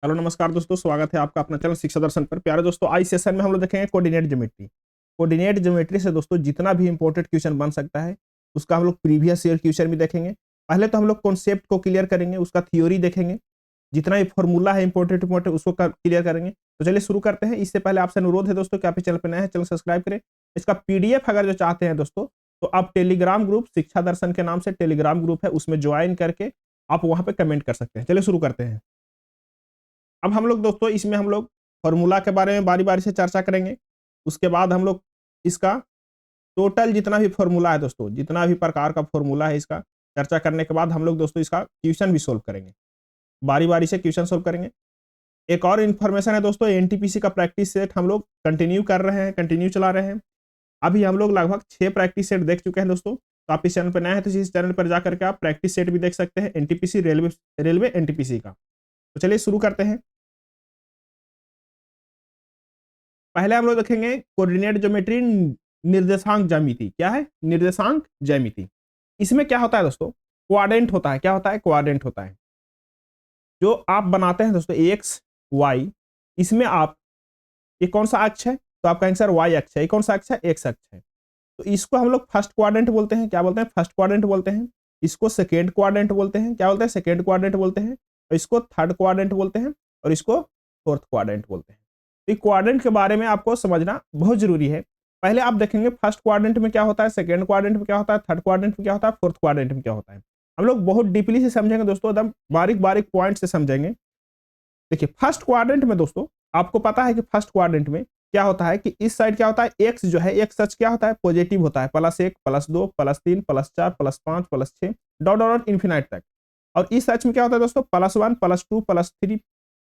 Hello नमस्कार दोस्तों, स्वागत है आपका अपना चैनल शिक्षा दर्शन पर। प्यारे दोस्तों, आज सेशन में हम लोग देखेंगे कोऑर्डिनेट ज्योमेट्री। कोऑर्डिनेट ज्योमेट्री से दोस्तों जितना भी इंपॉर्टेंट क्वेश्चन बन सकता है उसका हम लोग प्रीवियस ईयर क्वेश्चन भी देखेंगे। पहले तो हम लोग कॉन्सेप्ट को क्लियर करेंगे, उसका थ्योरी देखेंगे, जितना भी फॉर्मूला है इंपॉर्टेंट इंपॉर्टेंट उसको क्लियर करेंगे। तो चलिए शुरू करते हैं। इससे पहले आपसे अनुरोध है दोस्तों कि आप इस चैनल पर नए हैं, चैनल सब्सक्राइब करें। इसका पीडीएफ अगर जो चाहते हैं दोस्तों, तो आप टेलीग्राम ग्रुप शिक्षा दर्शन के नाम से टेलीग्राम ग्रुप है, उसमें ज्वाइन करके आप वहां पे कमेंट कर सकते हैं। चलिए शुरू करते हैं। अब हम लोग दोस्तों इसमें हम लोग फॉर्मूला के बारे में बारी बारी से चर्चा करेंगे। उसके बाद हम लोग इसका टोटल जितना भी फॉर्मूला है दोस्तों, जितना भी प्रकार का फॉर्मूला है, इसका चर्चा करने के बाद हम लोग दोस्तों इसका क्वेश्चन भी सोल्व करेंगे। बारी बारी से क्वेश्चन सोल्व करेंगे। एक और इन्फॉर्मेशन है दोस्तों, एनटीपीसी का प्रैक्टिस सेट हम लोग कंटिन्यू कर रहे हैं, कंटिन्यू चला रहे हैं। अभी हम लोग लगभग 6 प्रैक्टिस सेट देख चुके हैं दोस्तों। तो आप इस चैनल पर नए हैं तो इस चैनल पर जाकर के आप प्रैक्टिस सेट भी देख सकते हैं, एनटीपीसी रेलवे एनटीपीसी का। तो चलिए शुरू करते हैं। पहले हम लोग देखेंगे कोऑर्डिनेट ज्योमेट्री, निर्देशांक ज्यामिति। क्या है? निर्देशांक ज्यामिति। इसमें क्या होता है दोस्तों? क्वाड्रेंट होता है। क्या होता है? क्वाड्रेंट होता है। जो आप बनाते हैं दोस्तों एक्स वाई, इसमें आप, ये कौन सा अक्ष है? तो आपका आंसर वाई अक्ष है। ये कौन सा अक्ष है? एक्स अक्ष है। तो इसको हम लोग फर्स्ट क्वाड्रेंट बोलते हैं। क्या बोलते हैं? फर्स्ट क्वाड्रेंट बोलते हैं। इसको सेकेंड क्वाड्रेंट बोलते हैं। क्या बोलते हैं? सेकेंड क्वाड्रेंट बोलते हैं। और इसको थर्ड क्वाड्रेंट बोलते हैं, और इसको फोर्थ क्वाड्रेंट बोलते हैं। तो क्वाड्रेंट के बारे में आपको समझना बहुत जरूरी है। पहले आप देखेंगे फर्स्ट क्वाड्रेंट में क्या होता है, सेकंड क्वाड्रेंट में क्या होता है, थर्ड क्वाड्रेंट में क्या होता है, फोर्थ क्वाड्रेंट में क्या होता है। हम लोग बहुत डीपली से समझेंगे दोस्तों, एकदम बारीक बारीक पॉइंट से समझेंगे। देखिए फर्स्ट क्वाड्रेंट में दोस्तों आपको पता है कि फर्स्ट क्वाड्रेंट में क्या होता है कि इस साइड क्या होता है, एक्स जो है, एक्स सच क्या होता है, पॉजिटिव होता है, +1 +2 +3 +4 +5 +6 डॉट डॉट इन्फिनाइट तक। और इस सच में क्या होता है दोस्तों, +1 +2 +3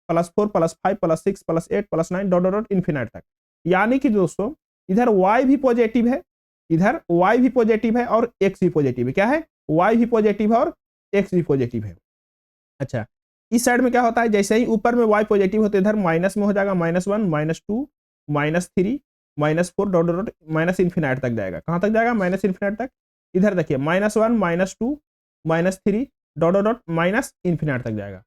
+4 +5 +6 +8 +9 डॉट डॉट इन्फिनाइट तक। यानी कि दोस्तों इधर y भी पॉजिटिव है, इधर y भी पॉजिटिव है और x भी पॉजिटिव है। क्या है? y भी पॉजिटिव है और x भी पॉजिटिव है। अच्छा, इस साइड में क्या होता है, जैसे ही ऊपर में y पॉजिटिव होते इधर माइनस में हो जाएगा, -1 -2 -3 -4 डॉट डॉट माइनस इन्फिनाइट तक जाएगा। कहां तक जाएगा? माइनस इन्फिनाइट तक। इधर देखिए -1 -2 -3 डॉट डॉट माइनस इन्फिनाइट तक जाएगा।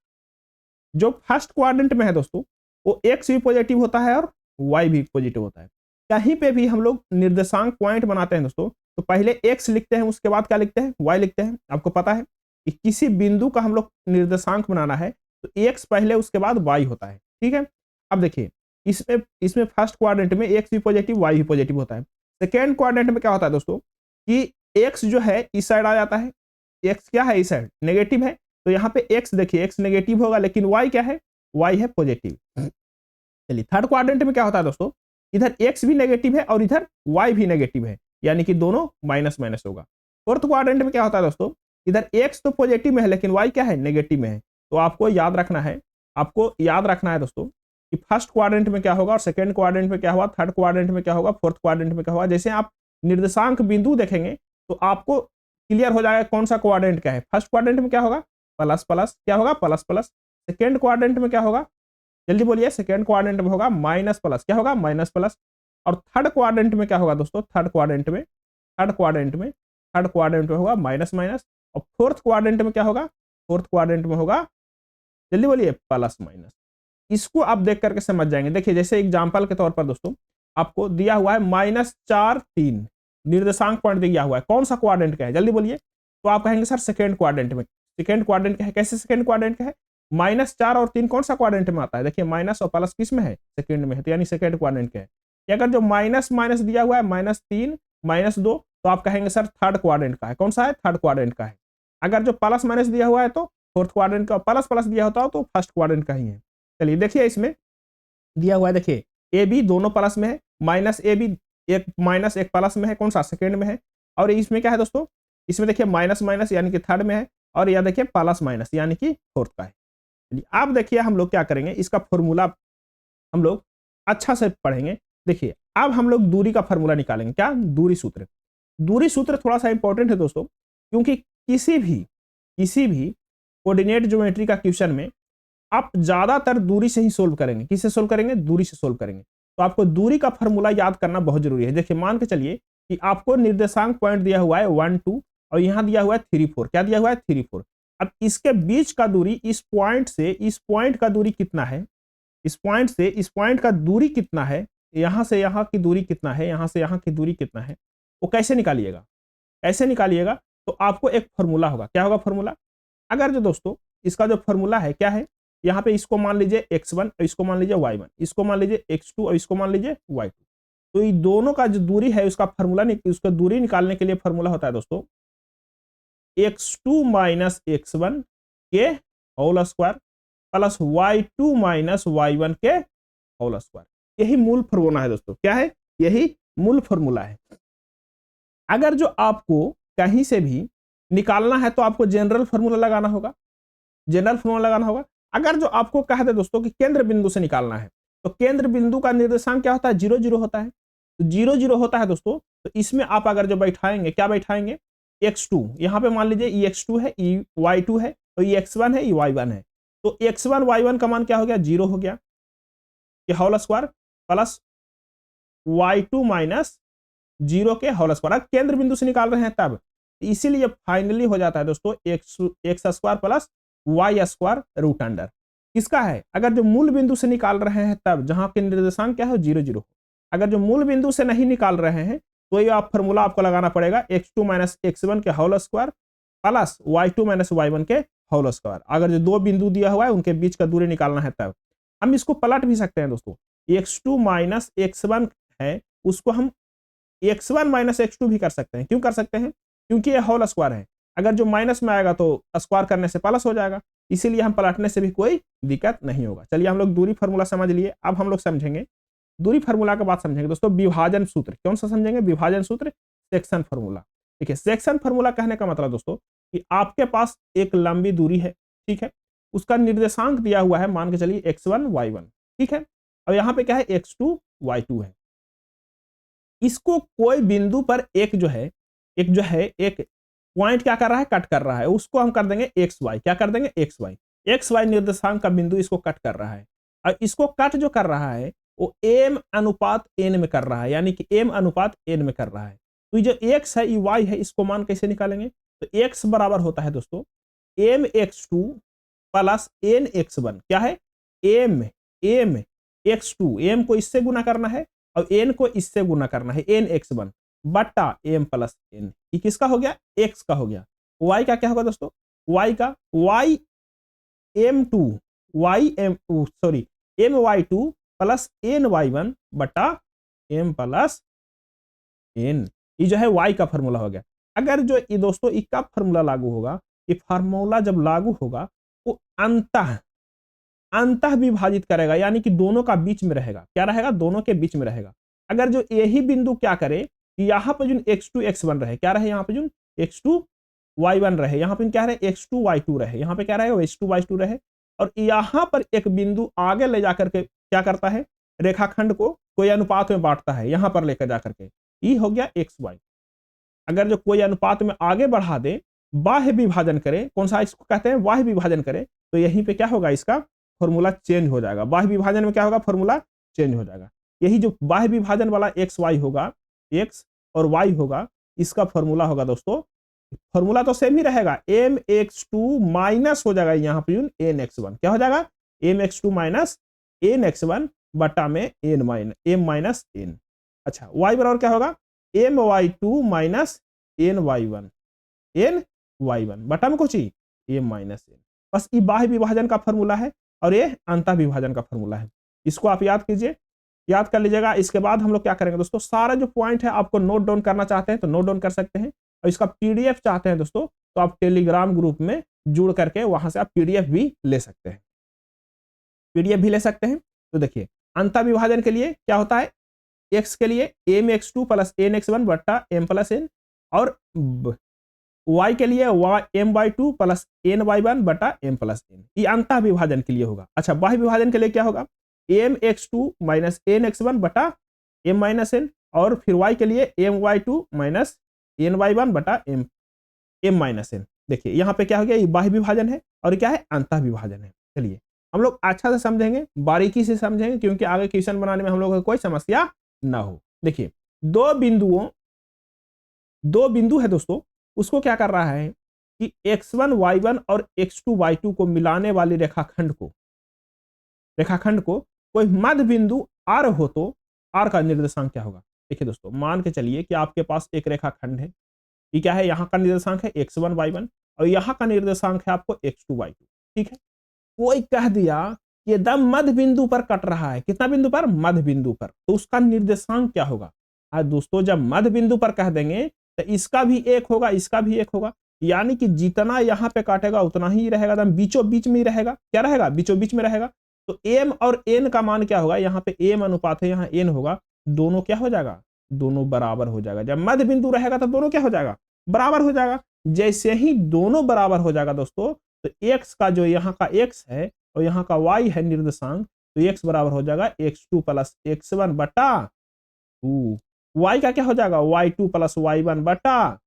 जो फर्स्ट क्वाड्रेंट में है दोस्तों, वो एक्स भी पॉजिटिव होता है और वाई भी पॉजिटिव होता है। कहीं पे भी हम लोग निर्देशांक पॉइंट बनाते हैं दोस्तों, तो पहले एक्स लिखते हैं, उसके बाद क्या लिखते हैं? वाई लिखते हैं। आपको पता है कि किसी बिंदु का हम लोग निर्देशांक बनाना है तो एक्स पहले, उसके बाद वाई होता है। ठीक है। अब देखिए इसमें इसमें फर्स्ट क्वाड्रेंट में एक्स भी पॉजिटिव वाई भी पॉजिटिव होता है। सेकेंड क्वाड्रेंट में क्या होता है दोस्तों कि एक्स जो है इस साइड आ जाता है, एक्स क्या है, इस साइड नेगेटिव है। तो यहाँ पे एक्स देखिए, एक्स नेगेटिव होगा, लेकिन वाई क्या है? वाई है पॉजिटिव। चलिए थर्ड क्वाड्रेंट में क्या होता है दोस्तों, इधर एक्स भी नेगेटिव है और इधर वाई भी नेगेटिव है, यानी कि दोनों माइनस माइनस होगा। फोर्थ क्वाड्रेंट में क्या होता है दोस्तों, इधर एक्स तो पॉजिटिव में है लेकिन वाई क्या है? नेगेटिव में है। तो आपको याद रखना है, आपको याद रखना है दोस्तों कि फर्स्ट क्वाड्रेंट में क्या होगा और सेकंड क्वाड्रेंट में क्या होगा, थर्ड क्वाड्रेंट में क्या होगा, फोर्थ क्वाड्रेंट में क्या होगा। जैसे आप निर्देशांक बिंदु देखेंगे तो आपको क्लियर हो जाएगा कौन सा क्वाड्रेंट क्या है। फर्स्ट क्वाड्रेंट में क्या होगा? प्लस प्लस, क्या होगा? Plus plus. सेकेंड क्वाड्रेंट में क्या होगा? जल्दी बोलिए। सेकेंड क्वाड्रेंट में होगा माइनस प्लस। क्या होगा? Minus plus. और थर्ड क्वाड्रेंट में क्या होगा दोस्तों? थर्ड क्वाड्रेंट में होगा माइनस माइनस। और फोर्थ क्वाड्रेंट में क्या होगा? फोर्थ क्वाड्रेंट में होगा, जल्दी बोलिए, प्लस माइनस। इसको आप देख करके समझ जाएंगे। देखिए जैसे एग्जांपल के तौर पर दोस्तों आपको दिया हुआ है -4 3 निर्देशांक पॉइंट दिया हुआ है, कौन सा क्वाड्रेंट का है? जल्दी बोलिए। तो आप कहेंगे सर सेकेंड क्वाड्रेंट में। सेकेंड क्वाड्रेंट का है। कैसे सेकेंड क्वाड्रेंट का है? -4 और 3 कौन सा क्वाड्रेंट में आता है? देखिए माइनस और प्लस किस में है? सेकेंड में है, तो यानी सेकेंड क्वाड्रेंट का है। अगर जो माइनस माइनस दिया हुआ है -3 -2, तो आप कहेंगे सर थर्ड क्वाड्रेंट का है। कौन सा है? थर्ड क्वाड्रेंट का है। अगर जो प्लस माइनस दिया हुआ है तो फोर्थ क्वाड्रेंट का, प्लस प्लस दिया होता हो तो फर्स्ट क्वाड्रेंट का ही है। चलिए देखिए इसमें दिया हुआ है, देखिए ए बी दोनों प्लस में है, माइनस ए बी एक माइनस एक प्लस में है, कौन सा? सेकेंड में है। और इसमें क्या है दोस्तों, इसमें देखिए माइनस माइनस यानी कि थर्ड में है, और यह देखिए प्लस माइनस यानी कि फोर्थ का है। अब देखिए हम लोग क्या करेंगे, इसका फॉर्मूला हम लोग अच्छा से पढ़ेंगे। देखिए अब हम लोग दूरी का फॉर्मूला निकालेंगे। क्या? दूरी सूत्र। दूरी सूत्र थोड़ा सा इंपॉर्टेंट है दोस्तों, क्योंकि किसी भी कोऑर्डिनेट ज्योमेट्री का क्वेश्चन में आप ज्यादातर दूरी से ही सोल्व करेंगे। किससे सोल्व करेंगे? दूरी से सोल्व करेंगे। तो आपको दूरी का फॉर्मूला याद करना बहुत जरूरी है। देखिए मान के चलिए कि आपको निर्देशांक पॉइंट दिया हुआ है 1 2 और यहाँ दिया हुआ है 3 4। क्या दिया हुआ है? 3 4। अब इसके बीच का दूरी इस पॉइंट से इस पॉइंट का दूरी कितना है, इस पॉइंट से इस पॉइंट का दूरी कितना है, यहां से यहां की दूरी कितना है, यहां से यहां की दूरी कितना है, वो कैसे निकालिएगा? कैसे निकालिएगा? तो आपको एक फॉर्मूला होगा। क्या होगा फॉर्मूला? अगर जो दोस्तों इसका जो फॉर्मूला है क्या है, यहाँ पे इसको मान लीजिए x1 और इसको मान लीजिए y1, इसको मान लीजिए x2 और इसको मान लीजिए y2। तो ये दोनों का जो दूरी है उसका फॉर्मूला उसका दूरी निकालने के लिए फॉर्मूला होता है दोस्तों x2 माइनस x1 के whole square plus y2 minus y1 के होल स्क्वायर। यही मूल फॉर्मूला है दोस्तों। क्या है? यही मूल फॉर्मूला है। अगर जो आपको कहीं से भी निकालना है तो आपको जनरल फॉर्मूला लगाना होगा, जनरल फॉर्मूला लगाना होगा। अगर जो आपको कहा दे दोस्तों कि केंद्र बिंदु से निकालना है तो केंद्र बिंदु का निर्देशांक क्या होता है? 0 0 होता है। तो 0 0 होता है दोस्तों। तो इसमें आप अगर जो बैठाएंगे, क्या बैठाएंगे? x2, यहां पे मान लीजिए ये x2 है, ये y2 है, और ये x1 है, ये y1 है। तो x1 y1 का मान क्या हो गया? 0 हो गया, ये whole square plus y2 minus 0 के होल स्क्वायर। केंद्र बिंदु से निकाल रहे हैं तब, इसीलिए फाइनली हो जाता है दोस्तों X square plus Y square root under. किसका है? अगर जो मूल बिंदु से निकाल रहे हैं तब, जहां के निर्देशांक क्या है? 0 0। अगर जो मूल बिंदु से नहीं निकाल रहे हैं तो ये आप फॉर्मूला आपको लगाना पड़ेगा x2 माइनस x1 के whole square plus y2 minus y1 के होल स्क्वायर। अगर जो दो बिंदु दिया हुआ है उनके बीच का दूरी निकालना है तब। हम इसको पलट भी सकते हैं दोस्तों। x2 माइनस x1 है, उसको हम x1 माइनस x2 भी कर सकते हैं। क्यों कर सकते हैं? क्योंकि ये होल स्क्वायर है। अगर जो माइनस में आएगा तो स्क्वायर करने से प्लस हो जाएगा, इसीलिए हम पलटने से भी कोई दिक्कत नहीं होगा। चलिए हम लोग दूरी फार्मूला समझ लिए। अब हम लोग समझेंगे दूरी फार्मूला के बाद समझेंगे दोस्तों विभाजन सूत्र। कौन सा समझेंगे? विभाजन सूत्र, सेक्शन फार्मूला। देखिए सेक्शन फार्मूला कहने का मतलब दोस्तों कि आपके पास एक लंबी दूरी है, ठीक है, उसका निर्देशांक दिया हुआ है, मान के चलिए x1 y1, ठीक है, और यहाँ पे क्या है? x2 y2 है। इसको कोई बिंदु पर एक जो है एक पॉइंट क्या कर रहा है? कट कर रहा है। उसको हम कर देंगे एक्स वाई। क्या कर देंगे? X Y. एक्स वाई निर्देशांक का बिंदु इसको कट कर रहा है, और इसको कट जो कर रहा है वो m अनुपात n में कर रहा है, यानी कि m अनुपात n में कर रहा है। तो जो x है, ये y है, इसको मान कैसे निकालेंगे? तो x बराबर होता है दोस्तों mx2 प्लस nx1। क्या है? m x2, m को इससे गुना करना है और n को इससे गुना करना है, nx1 बट्टा m प्लस n। ये किसका हो गया? x का हो गया। y का क्या होगा दोस्तों? y का y m2 my2 plus ny1 बटा m प्लस n। ये जो है y का फॉर्मूला हो गया। अगर जो ये दोस्तों इसका फॉर्मूला लागू होगा, ये फार्मूला जब लागू होगा वो अंतः विभाजित करेगा, यानी कि दोनों का बीच में रहेगा। क्या रहेगा? दोनों के बीच में रहेगा। अगर जो यही बिंदु क्या करे कि यहाँ पर जो x2 x1 रहे, क्या रहे? यहाँ पे जो x2 y1 रहे, यहाँ पे क्या रहे? x2 y2 रहे, यहाँ पे क्या रहे? x2 y2 रहे, और यहाँ पर एक बिंदु आगे ले जाकर के क्या करता है? रेखाखंड को कोई अनुपात में बांटता है, यहाँ पर लेकर जाकर के। ये हो गया एक्स वाई। अगर जो कोई अनुपात में आगे बढ़ा दे, बाह्य विभाजन करे, कौन सा इसको कहते हैं? बाह्य विभाजन करे, तो यहीं पे क्या होगा? इसका फॉर्मूला चेंज हो जाएगा। बाह्य विभाजन में क्या होगा? फॉर्मूला चेंज हो जाएगा। यही जो बाह्य विभाजन वाला एक्स वाई होगा, एक्स और वाई होगा, इसका फॉर्मूला होगा दोस्तों, फॉर्मूला तो सेम ही रहेगा, mx2 माइनस हो जाएगा यहाँ पे nx1। क्या हो जाएगा? mx2 माइनस nx1 बटा में m माइनस n। अच्छा, y बराबर क्या होगा? my2 माइनस ny1 बटा में कुछ ही m माइनस n। बस ये बाह्य विभाजन का फॉर्मूला है और ये अंतः विभाजन का फॉर्मूला है। इसको आप याद कीजिए, याद कर लीजिएगा। इसके बाद हम लोग क्या करेंगे दोस्तों, सारा जो पॉइंट है आपको नोट डाउन करना चाहते हैं तो नोट डाउन कर सकते हैं, और इसका पीडीएफ चाहते हैं दोस्तों तो आप टेलीग्राम ग्रुप में जुड़ करके वहां से आप पीडीएफ भी ले सकते हैं, तो देखिए अंतः विभाजन के लिए क्या होता है? x के लिए mx2 प्लस nx1 बट्टा m प्लस n, और y के लिए m/2 प्लस ny1 बटा m प्लस n। ये अंतः विभाजन के लिए होगा। अच्छा, बाह्य विभाजन के लिए क्या होगा? mx2 माइनस nx1 बटा m माइनस n, और फिर y के लिए my2 माइनस ny1 बटा m माइनस n। देखिए यहाँ पे क्या हो गया? ये बाह्य विभाजन है और क्या है? अंतः विभाजन है। चलिए हम लोग अच्छा से समझेंगे, बारीकी से समझेंगे, क्योंकि आगे क्वेश्चन बनाने में हम लोगों को कोई समस्या ना हो। देखिए दो बिंदु है दोस्तों, उसको क्या कर रहा है कि x1 y1 और x2 y2 को मिलाने वाली रेखाखंड को कोई मध्य बिंदु R हो तो R का निर्देशांक क्या होगा। देखिए दोस्तों, मान के चलिए कि आपके पास एक रेखाखंड है, ये क्या है, यहाँ का निर्देशांक है x1 y1 और यहाँ का निर्देशांक है आपको x2 y2, ठीक है। कोई कह दिया कि एकदम मध्य बिंदु पर कट रहा है, कितना बिंदु पर, मध्य बिंदु पर, तो उसका निर्देशांक क्या होगा। आज दोस्तों जब मध्य बिंदु पर कह देंगे तो इसका भी एक होगा, इसका भी एक होगा, यानी कि जितना यहाँ पे काटेगा उतना ही रहेगा, एकदम बीचों बीच में ही रहेगा। क्या रहेगा, बीचों बीच में रहेगा। तो m और n का मान क्या होगा, यहाँ पे m अनुपात है, यहाँ n होगा, दोनों क्या हो जाएगा, दोनों बराबर हो जाएगा। जब मध्य बिंदु रहेगा तो दोनों क्या हो जाएगा, बराबर हो जाएगा। जैसे ही दोनों बराबर हो जाएगा दोस्तों, तो x का जो यहाँ का x है और यहाँ का y है निर्देशांक, तो x बराबर हो जाएगा x2 प्लस x1 बटा 2, y का क्या हो जाएगा, y2 प्लस y1 बटा,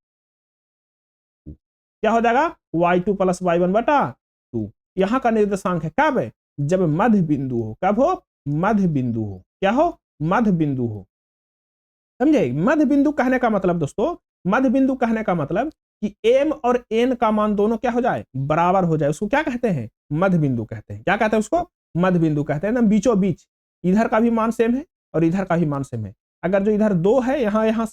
क्या हो जाएगा, y2 प्लस y1 बटा 2। यहाँ का निर्देशांक है कब, जब मध्य बिंदु हो, कब हो, मध्य बिंदु हो, क्या हो, मध्य बिंदु हो, समझे। मध्य बिंदु कहने का मतलब दोस्तों, मध्य बिंदु कहने का मतलब कि m और n का मान दोनों क्या हो जाए, बराबर हो जाए, उसको क्या कहते हैं, मध्य बिंदु कहते हैं। क्या कहते हैं उसको, मध्य बिंदु कहते हैं, एकदम बीचों बीच, इधर का भी मान सेम है और इधर का भी मान सेम है। अगर जो इधर 2 है, यहाँ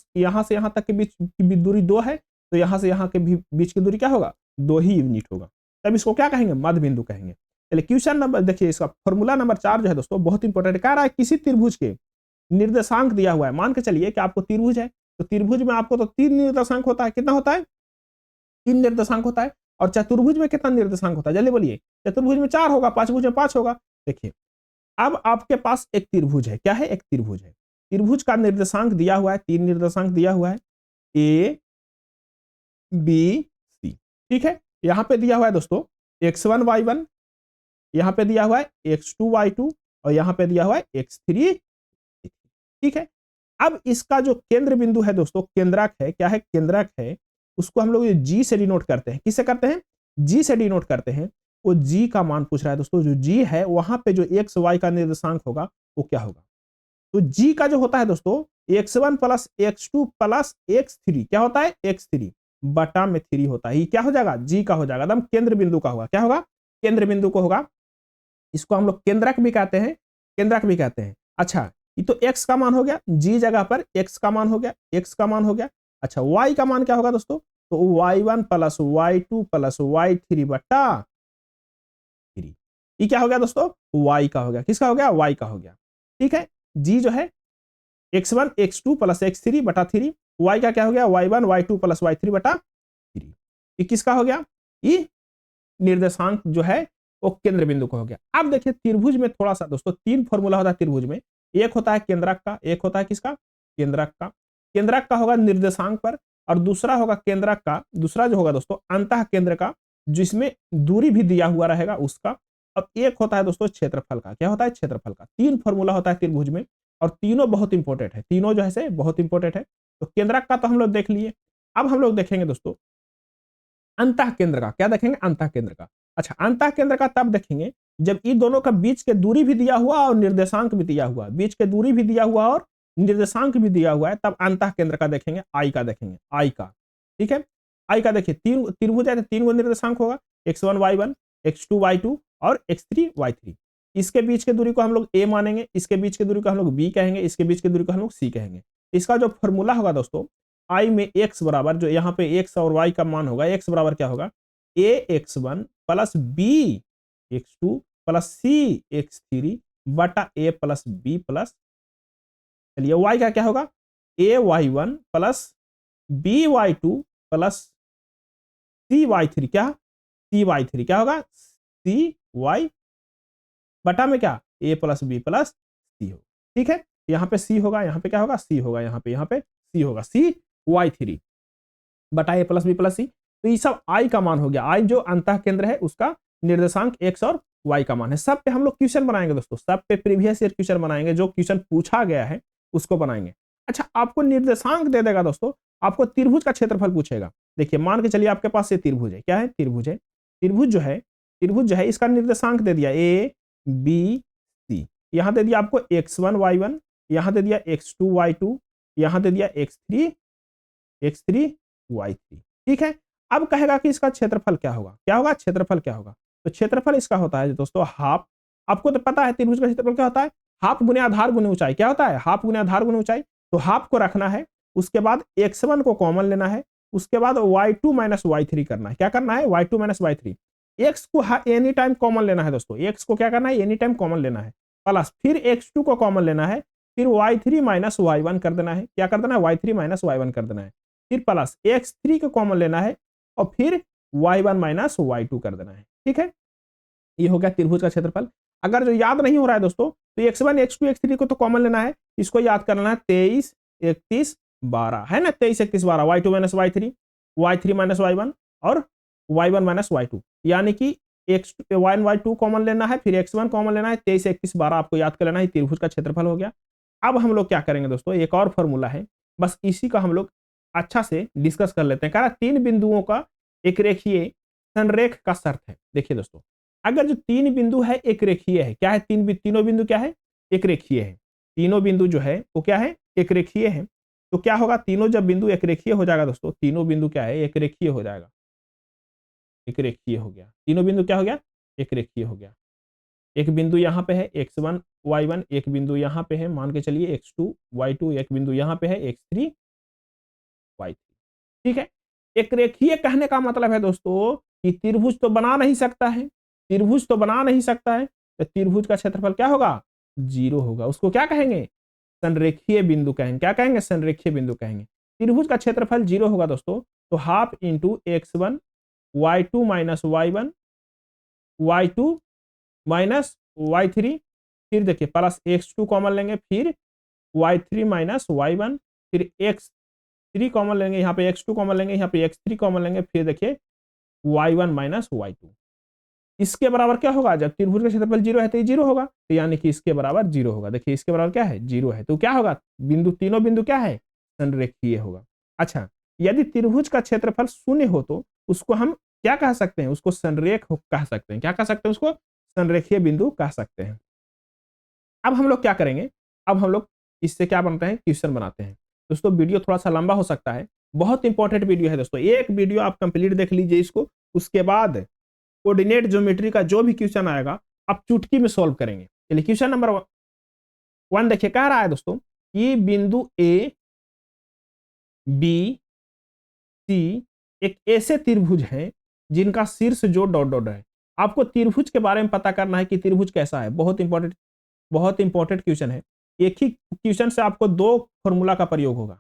से यहाँ तक के बीच की दूरी 2 है, तो यहाँ से यहाँ के बीच की दूरी क्या होगा, 2 ही यूनिट होगा, तब इसको क्या कहेंगे, मध्य बिंदु कहेंगे। चलिए क्वेश्चन नंबर देखिए, इसका फॉर्मूला नंबर 4 जो है दोस्तों बहुत इंपॉर्टेंट, कह रहा है किसी त्रिभुज के निर्देशांक दिया हुआ है। मान के चलिए कि आपको त्रिभुज है, तो त्रिभुज में आपको तो 3 निर्देशांक होता है, कितना होता है, 3 निर्देशांक होता है। और चतुर्भुज में कितना निर्देशांक होता है, जल्दी बोलिए, चतुर्भुज में 4 होगा, पांचभुज में 5 होगा। देखिए अब आपके पास एक त्रिभुज है, क्या है, एक त्रिभुज है, त्रिभुज का निर्देशांक दिया हुआ है, 3 निर्देशांक दिया हुआ है, ए बी सी, ठीक है। यहाँ पे दिया हुआ है दोस्तों x1 y1, यहाँ पे दिया हुआ है x2 y2 और यहाँ पे दिया हुआ है x3, ठीक है। अब इसका जो केंद्र बिंदु है दोस्तों, केंद्रक है, क्या है, केंद्रक है, उसको हम लोग जी से डिनोट करते हैं। किससे करते हैं, जी से डिनोट करते हैं। वो जी का मान पूछ रहा है दोस्तों, जो जी है वहां पे जो एक्स वाई का निर्देशांक होगा वो क्या होगा। तो जी का जो होता है दोस्तों x1 plus x2 plus x3, क्या होता है, x3 बटा में 3 होता है, ये क्या हो जाएगा, जी का हो जाएगा, एकदम केंद्र बिंदु का होगा, क्या होगा, केंद्र बिंदु को होगा। इसको हम लोग केंद्रक भी कहते हैं, केंद्रक भी कहते हैं। अच्छा ये तो x का मान हो गया, जी जगह पर x का मान हो गया, x का मान हो गया। अच्छा y का मान क्या होगा दोस्तों, तो y1 plus y2 plus y3 बटा 3, ये क्या हो गया दोस्तों, y का हो गया, किसका हो गया, y का हो गया, ठीक है। जी जो है x1 x2 प्लस x3 बटा 3, y का क्या हो गया, y1 y2 प्लस y3 बटा 3, ये किसका हो गया, ये निर्देशांक जो है वो केंद्र बिंदु का हो गया। अब देखिए त्रिभुज में थोड़ा सा दोस्तों 3 फॉर्मूला होता है त्रिभुज में, एक होता है केंद्रक का, एक होता है किसका, केंद्रक का। केंद्रक का होगा निर्देशांक पर और दूसरा होगा केंद्रक का, दूसरा जो होगा दोस्तों अंतः केंद्र का, जिसमें दूरी भी दिया हुआ रहेगा उसका। और एक होता है दोस्तों क्षेत्रफल का, क्या होता है, क्षेत्रफल का। 3 फॉर्मूला होता है त्रिभुज में और तीनों बहुत इंपॉर्टेंट है, तीनों जो है बहुत इंपॉर्टेंट है। तो केंद्रक का तो हम लोग देख लिए, अब हम लोग देखेंगे दोस्तों अंतः केंद्र का, क्या देखेंगे, अंतः केंद्र का। अच्छा अंतः केंद्र का तब देखेंगे जब इन दोनों का बीच के दूरी भी दिया हुआ और निर्देशांक भी दिया हुआ, बीच के दूरी भी दिया हुआ और निर्देशांक भी दिया हुआ है, तब अंतः केंद्र का देखेंगे, आई का देखेंगे, आई का, ठीक है। आई का देखिए तीन त्रिभुज है तो 3 गो निर्देशांक होगा, x1 y1 x2 y2 और x3 y3। इसके बीच के दूरी को हम लोग a मानेंगे, इसके बीच की दूरी को हम लोग b कहेंगे, इसके बीच की दूरी को हम लोग c कहेंगे। इसका जो फॉर्मूला होगा दोस्तों आई में x बराबर, जो यहाँ पे x और y का मान होगा, x बराबर क्या होगा, ax1 plus b x2 plus c x3 बटा a प्लस b प्लस, चलिए y का क्या होगा, ay1 plus by2 plus cy3, क्या cy3 क्या होगा, cy बटा में क्या a plus b plus c होगा, ठीक है। यहाँ पे c होगा, यहाँ पे क्या होगा, c होगा, यहाँ पे c होगा, cy3 बटा a plus b plus c। तो ये सब i का मान हो गया, i जो अंतः केंद्र है उसका निर्देशांक x और y का मान है। सब पे हम लोग क्वेश्चन बनाएंगे दोस्तों, सब पे प्रीवियस ईयर क्वेश्चन बनाएंगे, जो क्वेश्चन पूछा गया है उसको बनाएंगे। अच्छा आपको निर्देशांक दे देगा दोस्तों, आपको त्रिभुज का क्षेत्रफल पूछेगा। देखिए मान के चलिए आपके पास ये त्रिभुज है, क्या है, त्रिभुज है। त्रिभुज जो है इसका निर्देशांक दे दिया a b c, यहाँ दे दिया आपको x1 y1, यहाँ दे दिया x2 y2, यहाँ दे दिया x3 y3, ठीक है। अब कहेगा कि इसका क्षेत्रफल क्या होगा, क्या होगा, क्षेत्रफल क्या होगा। तो क्षेत्रफल इसका होता है दोस्तों हाफ। आपको तो पता है त्रिभुज का क्षेत्रफल क्या होता है, हाफ गुने आधार गुने ऊंचाई। क्या होता है, हाफ गुने आधार गुने ऊंचाई। तो हाफ को रखना है, उसके बाद x1 को कॉमन लेना है, उसके बाद y2 माइनस y3 करना है। क्या करना है, y2 माइनस y3। एक्स को एनी टाइम कॉमन लेना है दोस्तों, एक्स को क्या करना है, एनी टाइम कॉमन लेना है, प्लस फिर x2 को कॉमन लेना है, फिर y3 माइनस y1 कर देना है। क्या कर देना है, y3 माइनस y1 कर देना है, फिर प्लस x3 को कॉमन लेना है और फिर y1 माइनस y2 कर देना है। ठीक है, ये हो गया त्रिभुज का क्षेत्रफल। अगर जो याद नहीं हो रहा है दोस्तों, तो x1 x2 x3 को तो कॉमन लेना है, इसको याद करना है 23 31 12 है ना, 23 31 12, y2 minus y3, y3 minus y1 और y1 माइनस y2, यानी कि y1 y2 कॉमन लेना है, फिर x1 कॉमन लेना है, 23 31 12 आपको याद कर लेना है, त्रिभुज का क्षेत्रफल हो गया। अब हम लोग क्या करेंगे दोस्तों, एक और फॉर्मूला है, बस इसी का हम लोग अच्छा से डिस्कस कर लेते हैं। कह रहा तीन बिंदुओं का एक रेखीय संरेख का शर्त है। देखिए दोस्तों, अगर जो तीन बिंदु है एक रेखीय है, क्या है, तीनों बिंदु क्या है, एक रेखीय है। तीनों बिंदु जो है वो क्या है, एक रेखीय है। तो क्या होगा, तीनों जब बिंदु एक रेखीय हो जाएगा दोस्तों, तीनों बिंदु क्या है, एक रेखीय हो जाएगा, एक रेखीय हो गया। तीनों बिंदु क्या हो गया, एक रेखीय हो गया। एक बिंदु यहाँ पे है x1 y1, एक बिंदु यहाँ पे है मान के चलिए x2 y2, एक बिंदु यहाँ पे है x3 y3। ठीक है, एक रेखीय कहने का मतलब है दोस्तों कि त्रिभुज तो बना नहीं सकता है, त्रिभुज तो बना नहीं सकता है, तो त्रिभुज का क्षेत्रफल क्या होगा, 0 होगा। उसको क्या कहेंगे, संरेखीय बिंदु कहेंगे। क्या कहेंगे, संरेखीय बिंदु कहेंगे। त्रिभुज का क्षेत्रफल 0 होगा दोस्तों, तो half into x1 y2 minus y1 y2 minus y3, फिर देखिए प्लस x2 कॉमन लेंगे, फिर y3 माइनस y1, फिर x3 कॉमन लेंगे, यहाँ पे x2 कॉमन लेंगे, यहाँ पे x3 कॉमन लेंगे, फिर देखिए y1 माइनस y2। इसके बराबर क्या होगा, जब त्रिभुज का क्षेत्रफल 0 है तो ये 0 होगा, तो यानी कि इसके बराबर 0 होगा। देखिए इसके बराबर क्या है, 0 है, तो क्या होगा, बिंदु तीनों बिंदु क्या है, संरेखीय होगा। अच्छा, यदि त्रिभुज का क्षेत्रफल 0 हो तो उसको हम क्या कह सकते हैं, उसको संरेख कह सकते हैं। क्या कह सकते हैं, उसको संरेखीय बिंदु कह सकते हैं। अब हम लोग क्या करेंगे, अब हम लोग इससे क्या बनते हैं, क्वेश्चन बनाते हैं। दोस्तों वीडियो थोड़ा सा लंबा हो सकता है, बहुत इंपॉर्टेंट वीडियो है दोस्तों, एक वीडियो आप कंप्लीट देख लीजिए इसको, उसके बाद कोऑर्डिनेट ज्योमेट्री का जो भी क्वेश्चन आएगा आप चुटकी में सॉल्व करेंगे। चलिए क्वेश्चन नंबर 1 देखिए, कह रहा है दोस्तों कि बिंदु ए बी सी एक ऐसे त्रिभुज है जिनका शीर्ष जो डॉट डॉट है। आपको त्रिभुज के बारे में पता करना है कि त्रिभुज कैसा है, बहुत इंपॉर्टेंट क्वेश्चन है। एक ही क्वेश्चन से आपको दो फॉर्मूला का प्रयोग होगा।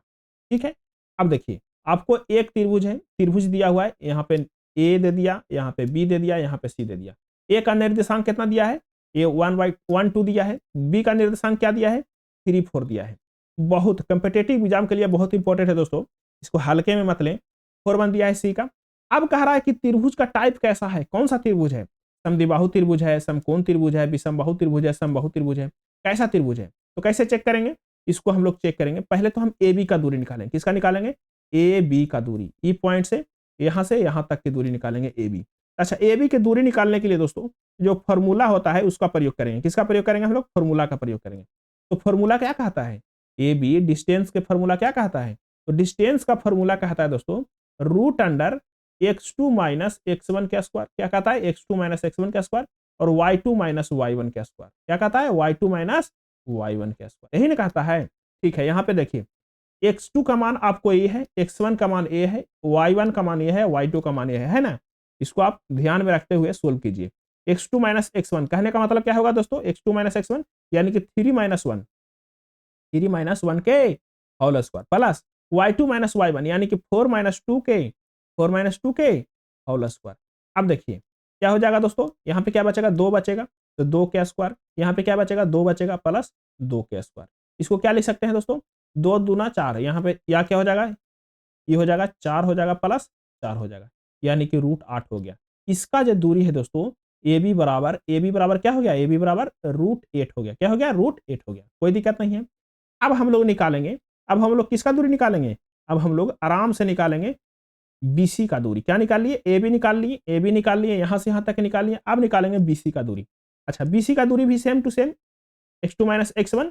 ठीक है, अब देखिए आपको एक त्रिभुज है, त्रिभुज दिया हुआ है, यहाँ पे ए दे दिया, यहाँ पे बी दे दिया, यहाँ पे सी दे दिया। ए का निर्देशांक कितना दिया है, ए 1/1 2 दिया है, बी का निर्देशांक क्या दिया है, 3 4 दिया है। बहुत कंपिटेटिव एग्जाम के लिए बहुत इंपॉर्टेंट है दोस्तों, इसको हल्के में मत लें। 4 1 दिया है सी का। अब कह रहा है कि त्रिभुज का टाइप कैसा है, कौन सा त्रिभुज है, समद्विबाहु त्रिभुज है, समकोण त्रिभुज है, विषमबाहु त्रिभुज है, समबाहु त्रिभुज है, कैसा त्रिभुज है। तो कैसे चेक करेंगे, इसको हम लोग चेक करेंगे। पहले तो हम ए बी का दूरी निकालेंगे, किसका निकालेंगे, ए बी का दूरी, ई पॉइंट से यहां से यहां तक की दूरी निकालेंगे ए बी। अच्छा, ए बी की दूरी निकालने के लिए दोस्तों जो फॉर्मूला होता है उसका प्रयोग करेंगे। किसका प्रयोग करेंगे, हम लोग फॉर्मूला का प्रयोग करेंगे। तो फॉर्मूला क्या कहता है, ए बी डिस्टेंस के फॉर्मूला क्या कहता है, तो डिस्टेंस का फॉर्मूला कहता है दोस्तों root under x2 minus x1 का स्क्वायर। क्या कहता है, x2 माइनस x1 का स्क्वायर, और y2 माइनस y1 का स्क्वायर। क्या कहता है, y2 माइनस y1 का स्क्वायर, यही ना कहता है। ठीक है, यहाँ पे देखिए x2 का मान आपको ये है, x1 का मान ये है, y1 का मान ये है, y2 का मान ये है ना। इसको आप ध्यान में रखते हुए सोल्व कीजिए। x2 माइनस x1 कहने का मतलब क्या होगा दोस्तों, x2 माइनस x1 यानी कि 3 माइनस 1, 3 माइनस 1 के whole square, plus y2 minus y1 यानी कि 4 माइनस 2 के, 4 माइनस 2 के होल स्क्वायर। अब देखिए क्या हो जाएगा दोस्तों, यहाँ पे क्या बचेगा, 2 बचेगा, तो 2 के स्क्वायर, यहाँ पे क्या बचेगा, 2 बचेगा प्लस 2 के स्क्वायर। इसको क्या लिख सकते हैं दोस्तों, 2 दूना 4, यहाँ पे या क्या हो जाएगा, ये हो जाएगा 4 हो जाएगा प्लस 4 हो जाएगा, यानी कि रूट 8 हो गया। इसका जो दूरी है दोस्तों ए बी बराबर क्या हो गया, ए बी बराबर रूट 8 हो गया। क्या हो गया, रूट 8 हो गया, कोई दिक्कत नहीं है। अब हम लोग निकालेंगे, अब हम लोग किसका दूरी निकालेंगे, अब हम लोग आराम से निकालेंगे बीसी का दूरी। क्या निकाल लिए, ए बी निकाल लिए, ए बी निकाल लिए, यहां से यहां तक निकाल लिए। अब निकालेंगे बीसी का दूरी। अच्छा, बीसी का दूरी भी same to same x2 minus x1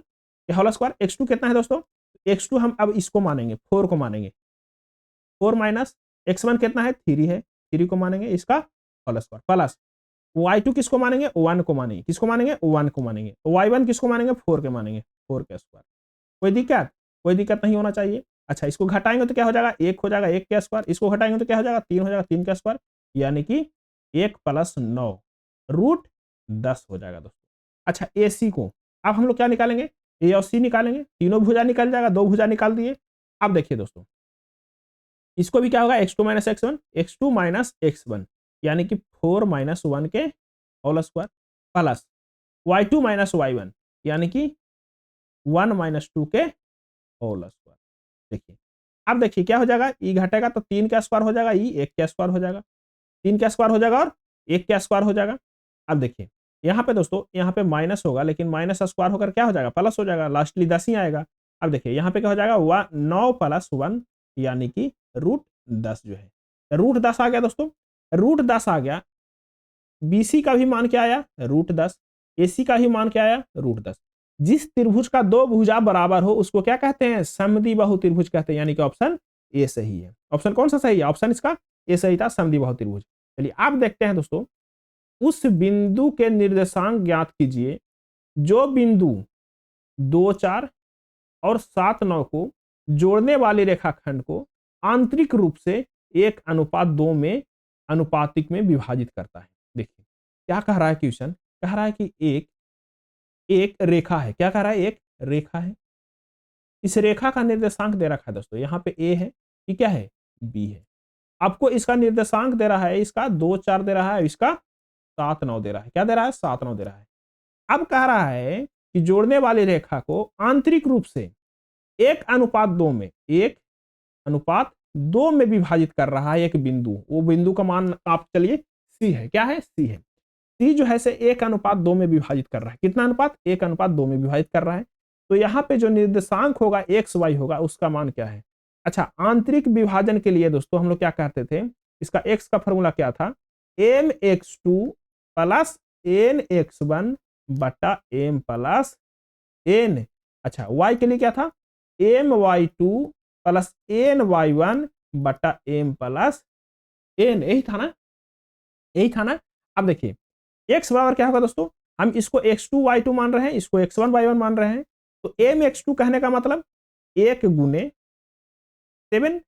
whole square. x2 कितना है दोस्तों, x2 हम अब इसको मानेंगे, 4 को मानेंगे, 4 माइनस x1 कितना है 3 है, 3 को मानेंगे इसका होल स्क्वायर प्लस y2 किसको मानेंगे 1 को मानेंगे, किसको मानेंगे 1 को मानेंगे, y1 किसको मानेंगे 4 के मानेंगे 4 के स्क्वायर। कोई दिक्कत, कोई दिक्कत नहीं होना चाहिए। अच्छा इसको घटाएंगे तो क्या हो जाएगा 1 हो जाएगा 1 के स्क्वायर, इसको घटाएंगे तो क्या हो जाएगा 3 हो जाएगा 3 का स्क्वायर, यानी कि 1 + 9 रूट 10 हो जाएगा दोस्तों। अच्छा AC को अब हम लोग क्या निकालेंगे, A और C निकालेंगे, तीनों भुजा निकल जाएगा, 2 भुजा निकाल दिए। अब देखिए दोस्तों इसको भी क्या होगा x2 - x1 x2 - x1 यानी कि 4 - 1 के whole square plus y2 - y1 यानी कि 1 - 2 के होल स्क्वायर। देखिए अब देखिए क्या हो जाएगा, ई घटेगा तो 3 का स्क्वायर हो जाएगा, ई 1 का स्क्वायर हो जाएगा, 3 का स्क्वायर हो जाएगा और 1 का स्क्वायर हो जाएगा। अब देखिए यहाँ पे दोस्तों यहाँ पे माइनस होगा, लेकिन माइनस स्क्वायर होकर क्या हो जाएगा प्लस हो जाएगा, लास्टली 10 ही आएगा। अब देखिए यहाँ पे क्या हो जाएगा 9 + 1 यानी कि रूट 10 जो है, रूट 10 आ गया दोस्तों, रूट 10 आ गया। BC का भी मान क्या आया रूट 10, AC का भी मान क्या आया रूट 10। जिस त्रिभुज का दो भुजा बराबर हो उसको क्या कहते हैं समद्विबाहु त्रिभुज कहते हैं, यानी कि ऑप्शन ए सही है। ऑप्शन कौन सा सही है, ऑप्शन इसका ए सही था, समद्विबाहु त्रिभुज। चलिए आप देखते हैं दोस्तों, उस बिंदु के निर्देशांक ज्ञात कीजिए जो बिंदु 2 4 और 7 9 को जोड़ने वाले रेखाखंड को आंतरिक रूप से 1:2 में अनुपातिक में विभाजित करता है। देखिए क्या कह रहा है क्वेश्चन, कह रहा है कि एक रेखा है, क्या कह रहा है एक रेखा है, इस रेखा का निर्देशांक दे रखा है दोस्तों, यहाँ पे ए है, ये क्या है बी है। आपको इसका निर्देशांक दे रहा है, इसका 2 4 दे रहा है, इसका 7 9 दे रहा है, क्या दे रहा है 7 9 दे रहा है। अब कह रहा है कि जोड़ने वाली रेखा को आंतरिक रूप से 1:2 में 1:2 में विभाजित कर रहा है एक बिंदु, वो बिंदु का मान आप चलिए सी है, क्या है सी है। सी जो है से 1:2 में विभाजित कर रहा है, कितना अनुपात 1:2 में विभाजित कर रहा है। तो यहाँ पे जो निर्देशांक होगा एक्स वाई होगा उसका मान क्या है। अच्छा आंतरिक विभाजन के लिए दोस्तों हम लोग क्या कहते थे, इसका एक्स का फॉर्मूला क्या था mx2 + nx1 बटा m + n। अच्छा y के लिए क्या था my2 + ny1 बटा m + n, यही था ना, यही था ना। अब देखिए x बराबर क्या होगा दोस्तों, हम इसको x2 y2 मान रहे हैं, इसको x1 y1 मान रहे हैं, तो mx2 कहने का मतलब 1 × 7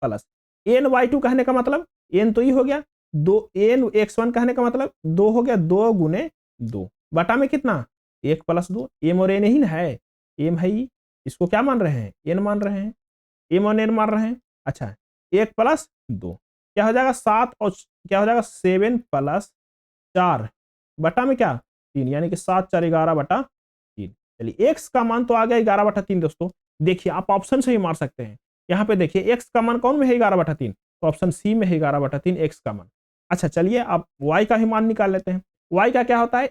प्लस ny2 कहने का मतलब n तो ये हो गया 2, nx1 कहने का मतलब 2 हो गया 2 × 2 बटा में कितना 1 + 2, m और n ही ना है, m है ही, इसको क्या मान रहे हैं n मान रहे हैं, m और n मान रहे हैं। अच्छा 1 + 2 क्या हो जाएगा 7 और क्या हो जाएगा 7 + 4 बटा में क्या 3, यानी कि 7 4 11 बटा 3। चलिए x का मान तो आ गया 11 बटा 3 दोस्तों। देखिए आप ऑप्शन से ही मार सकते हैं, यहाँ पे देखिए x का मान कौन में है 11 बटा 3, तो ऑप्शन सी में है 11 बटा 3 x का मान। अच्छा चलिए आप y का ही मान निकाल लेते हैं, y का क्या होता है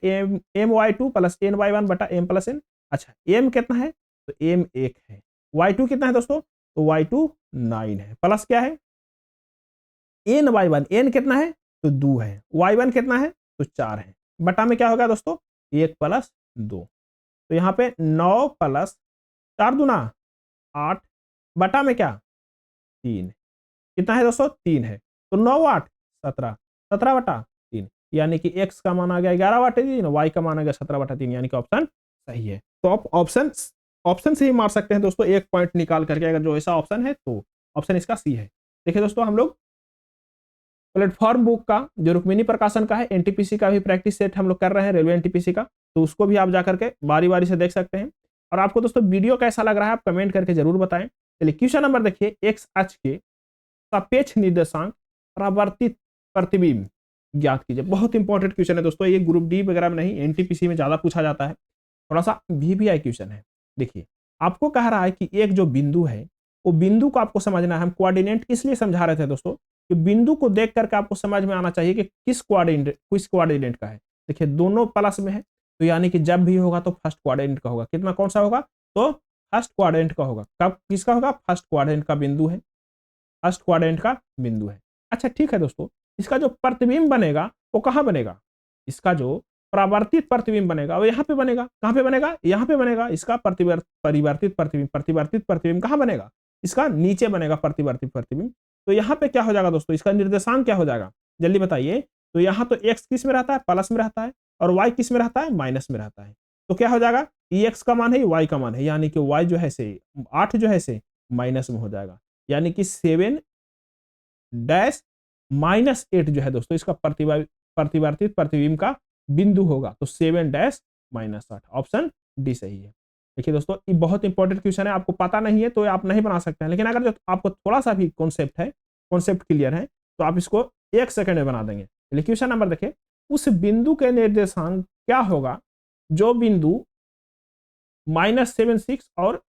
my2 + ny1 बटा m + n। अच्छा m कितना है तो m 1 है, y2 कितना है दोस्तों तो y2 9 है, प्लस क्या है ny1, n कितना है तो 2 है, y1 कितना है तो 4 है, बटा में क्या होगा दोस्तों 1 + 2, तो यहाँ पे 9 + 4 दूना 8 बटा में क्या 3, कितना है दोस्तों 3 है, तो 9 8 17 17 बटा 3, यानी कि x का मान आ गया 11 बटा 3, y का मान आ गया 17 बटा 3, यानी कि ऑप्शन सही है। तो आप ऑप्शन से ही मार सकते हैं दोस्तों, एक पॉइंट निकाल करके, अगर जो ऐसा ऑप्शन है तो ऑप्शन इसका सी है। देखिए दोस्तों हम लोग प्लेटफॉर्म बुक का जो रुक्मिणी प्रकाशन का है, एनटीपीसी का भी प्रैक्टिस सेट हम लोग कर रहे हैं, रेलवे एनटीपीसी का, तो उसको भी आप जाकर के बारी बारी से देख सकते हैं। और आपको दोस्तों वीडियो कैसा लग रहा है आप कमेंट करके जरूर बताएं। चलिए क्वेश्चन नंबर देखिए, एक्स अक्ष के सापेक्ष निर्देशांक परावर्तित प्रतिबिंब ज्ञात कीजिए। बहुत इंपॉर्टेंट क्वेश्चन है दोस्तों, ये ग्रुप डी वगैरह में नहीं, एनटीपीसी में ज्यादा पूछा जाता है, थोड़ा सा वीवीआई क्वेश्चन है। देखिए आपको कह रहा है कि एक जो बिंदु है वो बिंदु को आपको समझना है। हम कोऑर्डिनेट इसलिए समझा रहे थे दोस्तों कि बिंदु को देख करके आपको समझ में आना चाहिए कि किस कोऑर्डिनेट का है। देखिए दोनों प्लस में है, तो यानी कि जब भी होगा तो फर्स्ट कोऑर्डिनेट का होगा, कितना कौन सा होगा तो फर्स्ट कोऑर्डिनेट का होगा। कब किसका होगा फर्स्ट कोऑर्डिनेट का बिंदु है, फर्स्ट क्वाड्रेंट का बिंदु है। अच्छा ठीक है दोस्तों, इसका जो प्रतिबिंब बनेगा वो कहाँ बनेगा, इसका जो परावर्तित प्रतिबिंब बनेगा वो यहाँ पे बनेगा, कहाँ पे बनेगा यहाँ पे बनेगा। इसका परिवर्तित प्रतिबिंब कहाँ बनेगा, इसका नीचे बनेगा प्रतिवर्तित प्रतिबिंब। तो यहाँ पे क्या हो जाएगा दोस्तों, इसका निर्देशांक क्या हो जाएगा, जल्दी बताइए। तो यहाँ तो x किस में रहता है, प्लस में रहता है, और y किस में रहता है, माइनस में रहता है। तो क्या हो जाएगा, ये x का मान है, y का मान है, यानी कि y जो है से 8 जो है से माइनस में हो जाएगा, यानी कि 7 डैश माइनस 8 जो है दोस्तों इसका प्रतिवर्तित प्रतिबिंब का बिंदु होगा। तो 7 डैश माइनस 8, ऑप्शन डी सही है। देखिए दोस्तों, ये बहुत इंपॉर्टेंट क्वेश्चन है, आपको पता नहीं है तो आप नहीं बना सकते हैं, लेकिन अगर जो आपको थोड़ा सा भी कॉन्सेप्ट क्लियर है तो आप इसको 1 सेकंड में बना देंगे। चलिए क्वेश्चन नंबर देखिए, उस बिंदु के निर्देशांक क्या होगा जो बिंदु -76 और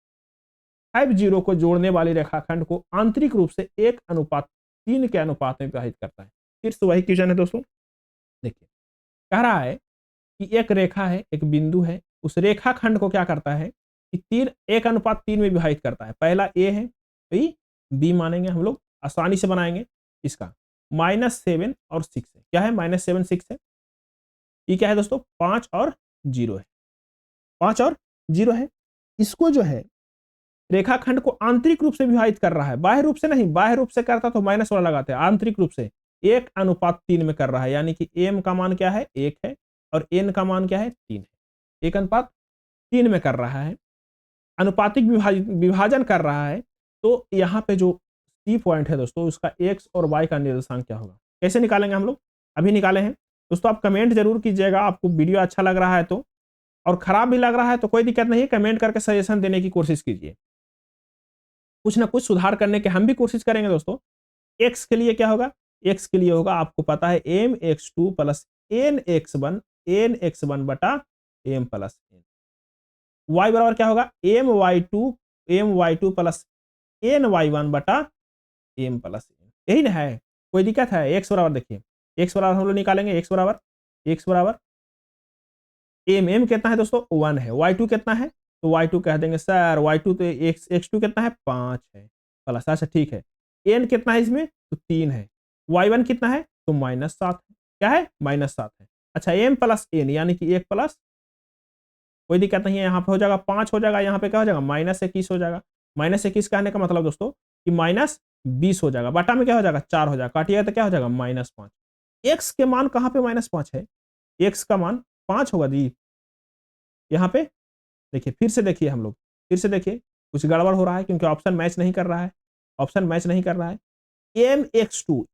50 को जोड़ने वाली रेखाखंड को आंतरिक रूप से 1:3 के अनुपात में विभाजित करता है। फिर से वही क्वेश्चन है दोस्तों, देखिए कह रहा है कि एक रेखा है, एक बिंदु है, उस रेखाखंड को क्या करता है कि 1:3 में विभाजित करता है। पहला ए है, तो बी मानेंगे हम लोग, आसानी से बनाएंगे इसका। -7 और 6 है, क्या है, -7 6 है, ये क्या है दोस्तों, 5 और 0 है, 5 और 0 है। इसको जो है रेखाखंड को आंतरिक रूप से विभाजित कर रहा है, बाह्य रूप से नहीं, बाह्य रूप से करता तो माइनस वाला लगाते हैं, आंतरिक रूप से 1:3 में कर रहा है, यानी कि एम का मान क्या है, 1 है, और एन का मान क्या है, 3 है, 1:3 में कर रहा है, अनुपातिक विभाजन कर रहा है। तो यहाँ पे जो सी पॉइंट है दोस्तों, उसका एक्स और वाई का निर्देशांक क्या होगा, कैसे निकालेंगे हम लोग, अभी निकाले हैं दोस्तों। आप कमेंट जरूर कीजिएगा, आपको वीडियो अच्छा लग रहा है तो, और खराब भी लग रहा है तो कोई दिक्कत नहीं है, कमेंट करके सजेशन देने की कोशिश कीजिए, कुछ ना कुछ सुधार करने की हम भी कोशिश करेंगे दोस्तों। एक्स के लिए क्या होगा, एक्स के लिए होगा, आपको पता है, mx2 प्लस nx1 बटा m प्लस n। y बराबर क्या होगा, my2 प्लस ny1 बटा m प्लस n, यही ना है, कोई दिक्कत है। x बराबर देखिए, x बराबर हम लोग निकालेंगे, x बराबर m कितना है दोस्तों, 1 है, y2 कितना है, तो y2 कह देंगे सर y2 तो x2 कितना है, 5 है, प्लस, अच्छा ठीक है, n कितना है इसमें, तो 3 है, y1 कितना है, तो -7 है, क्या है, -7 है। अच्छा m प्लस n यानी कि 1 प्लस, कोई दिक्कत नहीं है, यहाँ पे हो जाएगा 5 हो जाएगा, यहाँ पे क्या हो जाएगा, -21 हो जाएगा। -21 कहने का मतलब दोस्तों कि -20 हो जाएगा, बटा में क्या हो जाएगा, 4 हो जाएगा, काटिएगा तो क्या हो जाएगा, -5। x के मान कहाँ पे -5 है, x का मान 5 होगा जी, यहाँ पे देखिए, फिर से देखिए हम लोग, फिर से देखिए, कुछ गड़बड़ हो रहा है क्योंकि ऑप्शन मैच नहीं कर रहा है, ऑप्शन मैच नहीं कर रहा है। mx2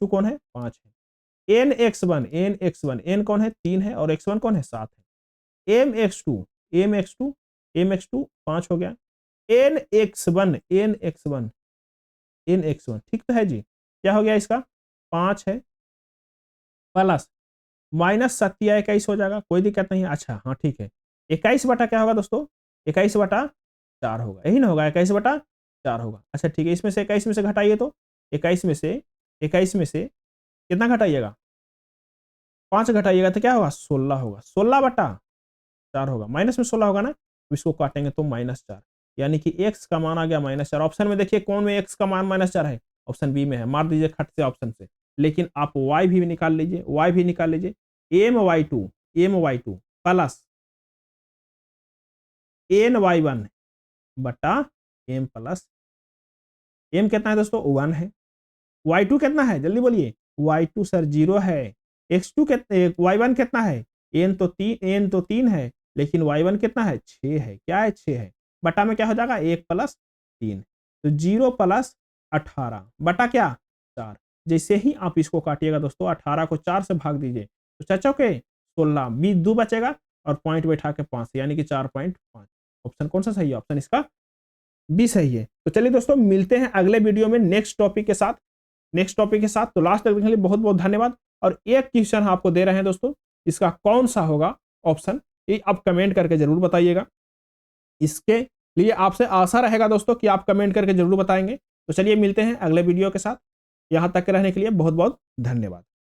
कौन है, 5 है, nx1 n कौन है, 3 है, और x1 कौन है, 7 है। mx2 5 हो गया, nx1 ठीक तो है जी, क्या हो गया इसका, 5 है, प्लस -7 हो जाएगा, कोई दिक्कत नहीं है। अच्छा हाँ ठीक है, 21 बटा क्या होगा दोस्तों, 21 बटा 4 होगा, यही ना होगा, 21 बटा 4 होगा। अच्छा ठीक है, इसमें से 21 में से घटाइए, तो 21 में से कितना घटाइएगा, 5 घटाइएगा तो क्या होगा, 16 होगा, 16 बटा 4 होगा, माइनस में 16 होगा ना, तो इसको काटेंगे तो -4, यानी कि x का मान आ गया -4। ऑप्शन में देखिए कौन में x का मान -4 है, ऑप्शन बी में है, मार दीजिए खट से ऑप्शन से। लेकिन आप y भी निकाल लीजिए, my2 प्लस ny1 बटा m प्लस, m कितना है दोस्तों, 1 है, y2 कितना है, जल्दी बोलिए, y2 सर 0 है, x2 कितना, y1 कितना है, n तो 3 है, लेकिन y1 कितना है, 6 है, क्या है, 6 है, बटा में क्या हो जाएगा, 1 प्लस 3, तो 0 प्लस 18 बटा क्या, 4। जैसे ही आप इसको काटिएगा दोस्तों, 18 को 4 से भाग दीजिए, तो चाचा के 16, 2 बचेगा, और पॉइंट बैठा के 5, यानी कि 4.5। ऑप्शन कौन सा सही है, ऑप्शन इसका बी सही है। तो चलिए दोस्तों, मिलते हैं अगले वीडियो में नेक्स्ट टॉपिक के साथ। तो लास्ट तक देखने के लिए बहुत बहुत धन्यवाद। और एक क्वेश्चन आपको दे रहे हैं दोस्तों, इसका कौन सा होगा ऑप्शन, ये आप कमेंट करके जरूर बताइएगा। इसके लिए आपसे आशा रहेगा दोस्तों कि आप कमेंट करके जरूर बताएंगे। तो चलिए मिलते हैं अगले वीडियो के साथ, यहां तक के रहने के लिए बहुत बहुत धन्यवाद।